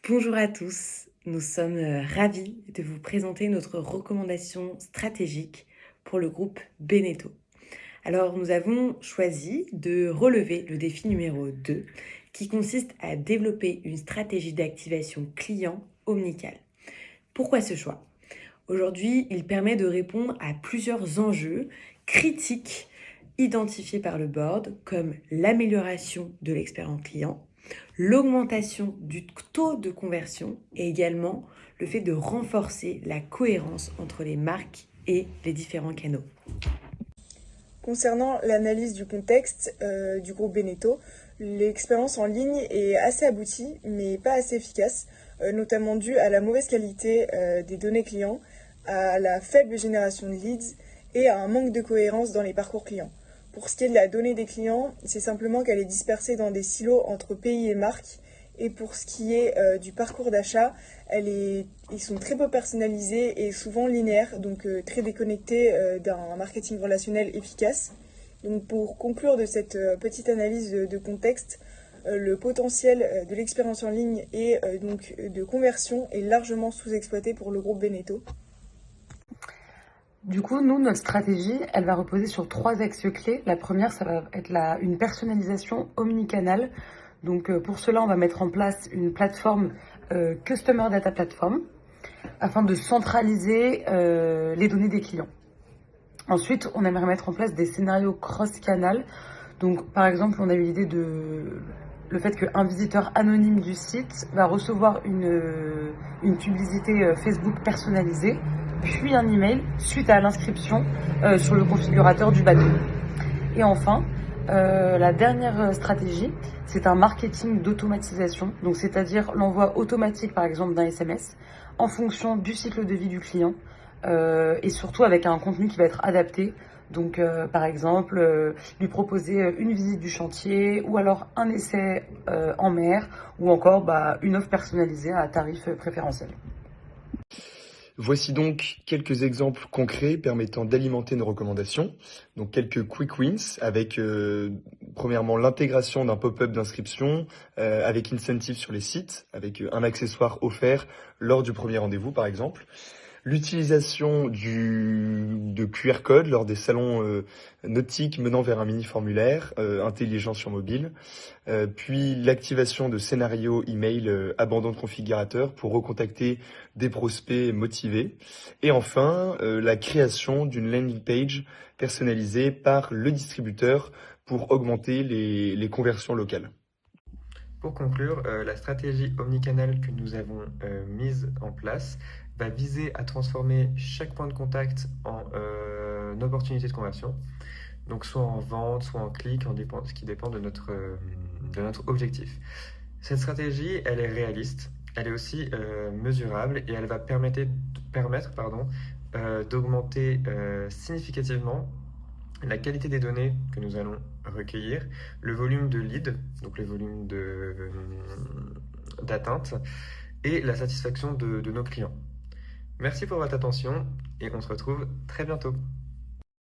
Bonjour à tous, nous sommes ravis de vous présenter notre recommandation stratégique pour le groupe Beneteau. Alors nous avons choisi de relever le défi numéro 2 qui consiste à développer une stratégie d'activation client omnicale. Pourquoi ce choix? Aujourd'hui, il permet de répondre à plusieurs enjeux critiques identifiés par le board comme l'amélioration de l'expérience client, l'augmentation du taux de conversion et également le fait de renforcer la cohérence entre les marques et les différents canaux. Concernant l'analyse du contexte du groupe Beneteau, l'expérience en ligne est assez aboutie, mais pas assez efficace, notamment due à la mauvaise qualité des données clients, à la faible génération de leads et à un manque de cohérence dans les parcours clients. Pour ce qui est de la donnée des clients, c'est simplement qu'elle est dispersée dans des silos entre pays et marques. Et pour ce qui est du parcours d'achat, ils sont très peu personnalisés et souvent linéaires, donc très déconnectés d'un marketing relationnel efficace. Donc pour conclure de cette petite analyse de contexte, le potentiel de l'expérience en ligne et donc de conversion est largement sous-exploité pour le groupe Beneteau. Du coup, nous, notre stratégie, elle va reposer sur 3 axes clés. La première, ça va être une personnalisation omnicanal. Donc, pour cela, on va mettre en place une plateforme Customer Data Platform afin de centraliser les données des clients. Ensuite, on aimerait mettre en place des scénarios cross-canal. Donc, par exemple, on a eu l'idée le fait qu'un visiteur anonyme du site va recevoir une publicité Facebook personnalisée, puis un email suite à l'inscription sur le configurateur du bateau. Et enfin, la dernière stratégie, c'est un marketing d'automatisation, donc c'est-à-dire l'envoi automatique par exemple d'un SMS en fonction du cycle de vie du client et surtout avec un contenu qui va être adapté. Donc par exemple, lui proposer une visite du chantier ou alors un essai en mer ou encore une offre personnalisée à tarif préférentiel. Voici donc quelques exemples concrets permettant d'alimenter nos recommandations. Donc quelques quick wins avec premièrement l'intégration d'un pop-up d'inscription avec incentive sur les sites, avec un accessoire offert lors du premier rendez-vous par exemple. L'utilisation de QR code lors des salons nautiques menant vers un mini-formulaire intelligent sur mobile, puis l'activation de scénarios email abandon de configurateur pour recontacter des prospects motivés, et enfin la création d'une landing page personnalisée par le distributeur pour augmenter les conversions locales. Pour conclure, la stratégie omnicanal que nous avons mise en place va viser à transformer chaque point de contact en opportunité de conversion, donc soit en vente, soit en clic, ce qui dépend de notre objectif. Cette stratégie, elle est réaliste, elle est aussi mesurable et elle va permettre d'augmenter significativement la qualité des données que nous allons recueillir, le volume de leads, donc le volume d'atteinte, et la satisfaction de nos clients. Merci pour votre attention et on se retrouve très bientôt.